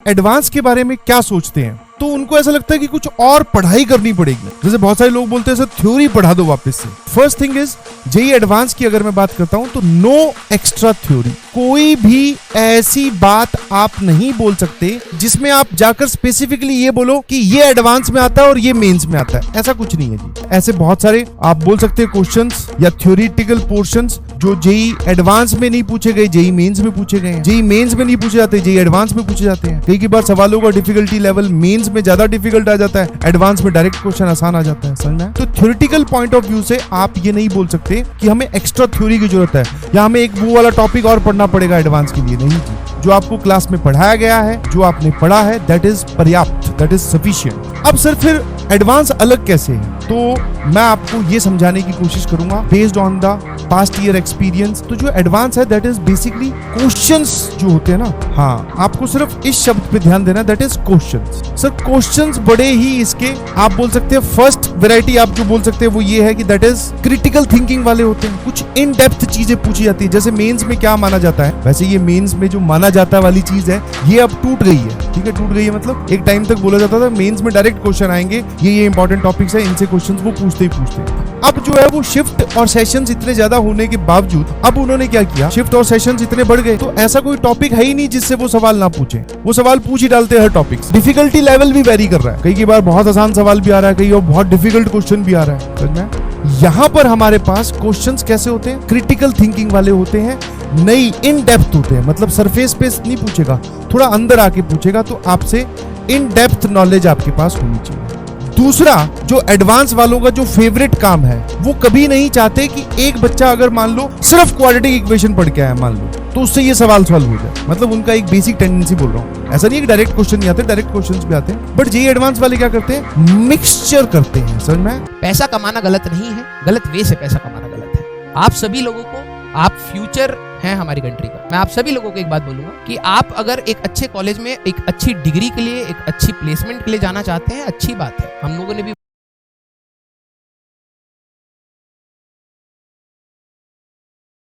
Advance के बारे में क्या सोचते हैं, तो उनको ऐसा लगता है कि कुछ और पढ़ाई करनी पड़ेगी। जैसे बहुत सारे लोग बोलते हैं सर थ्योरी पढ़ा दो वापस से। First thing is JEE advance की अगर मैं बात करता हूं तो नो एक्स्ट्रा थ्योरी। कोई भी ऐसी बात आप नहीं बोल सकते जिसमें आप जाकर स्पेसिफिकली ये बोलो कि ये एडवांस में आता है और ये मेंस में आता है, ऐसा कुछ नहीं है जी। ऐसे बहुत सारे आप बोल सकते हैं क्वेश्चंस या थ्योरेटिकल पोर्शंस जो जेईई एडवांस में नहीं पूछे गए, जेईई मेंस में पूछे गए हैं। जेईई मेंस में नहीं पूछे जाते, जेईई एडवांस में पूछे जाते हैं। कई बार सवालों का डिफिकल्टी लेवल मेंस में ज्यादा डिफिकल्ट आ जाता है, एडवांस में डायरेक्ट क्वेश्चन आसान आ जाता है। समझ में? तो थ्योरेटिकल पॉइंट ऑफ व्यू से आप ये नहीं बोल सकते कि हमें एक्स्ट्रा थ्योरी की जरूरत है या हमें एक वो वाला टॉपिक और पढ़ना पड़ेगा एडवांस के लिए। नहीं, जो आपको क्लास में पढ़ाया गया है, जो आपने पढ़ा है, दैट इज पर्याप्त, दैट इज सफिशिएंट। अब सर फिर एडवांस अलग कैसे है, तो मैं आपको ये समझाने की कोशिश करूंगा based on the past year experience. तो जो एडवांस है दैट इज बेसिकली क्वेश्चंस जो होते हैं ना, हाँ आपको सिर्फ इस शब्द पे ध्यान देना, that is questions. Sir questions बड़े ही इसके आप बोल सकते हैं फर्स्ट वैरायटी आप जो बोल सकते हैं वो ये है कि दैट इज क्रिटिकल थिंकिंग वाले होते हैं। कुछ इन डेप्थ चीजें पूछी जाती है। जैसे मेंस में क्या माना जाता है, वैसे ये मेंस में जो माना जाता वाली चीज है ये अब टूट गई है। ठीक है, टूट गई है मतलब एक टाइम तक बोला जाता था मेंस में डायरेक्ट क्वेश्चन आएंगे, ये इंपॉर्टेंट टॉपिक्स है, इनसे क्वेश्चंस वो पूछते ही पूछते हैं। अब जो है वो शिफ्ट और सेशंस इतने ज्यादा होने के बावजूद अब उन्होंने क्या किया, शिफ्ट और सेशंस इतने बढ़ गए तो ऐसा कोई टॉपिक है ही नहीं जिससे वो सवाल ना पूछे। वो सवाल पूछ ही डालते हैं हर टॉपिक। डिफिकल्टी लेवल भी वेरी कर रहा है, कई बार बहुत आसान सवाल भी आ रहा है, कई और बहुत डिफिकल्ट क्वेश्चन भी आ रहा है। समझ में? यहाँ पर हमारे पास क्वेश्चंस कैसे होते हैं, क्रिटिकल थिंकिंग वाले होते हैं, नई इन डेप्थ होते हैं। मतलब सरफेस पे नहीं पूछेगा, थोड़ा अंदर आके पूछेगा, तो आपसे इन डेप्थ नॉलेज आपके पास होनी चाहिए। दूसरा, जो एडवांस वालों का जो फेवरेट काम है, वो कभी नहीं चाहते कि एक बच्चा अगर मान लो सिर्फ क्वाड्रेटिक इक्वेशन पढ़ के आया मान लो, तो उससे ये सवाल सॉल्व हो जाए। मतलब उनका एक बेसिक टेंडेंसी बोल रहा हूँ, ऐसा नहीं है कि डायरेक्ट क्वेश्चन नहीं आते, डायरेक्ट क्वेश्चंस भी आते हैं, बट जेईई एडवांस वाले क्या करते हैं, मिक्सचर करते हैं। समझ में? पैसा कमाना गलत नहीं है, गलत वे से पैसा कमाना गलत है। आप सभी लोगों को, आप फ्यूचर हैं हमारी कंट्री का। मैं आप सभी लोगों को एक बात बोलूंगा कि आप अगर एक अच्छे कॉलेज में एक अच्छी डिग्री के लिए, एक अच्छी प्लेसमेंट के लिए जाना चाहते हैं, अच्छी बात है। हम लोगों ने भी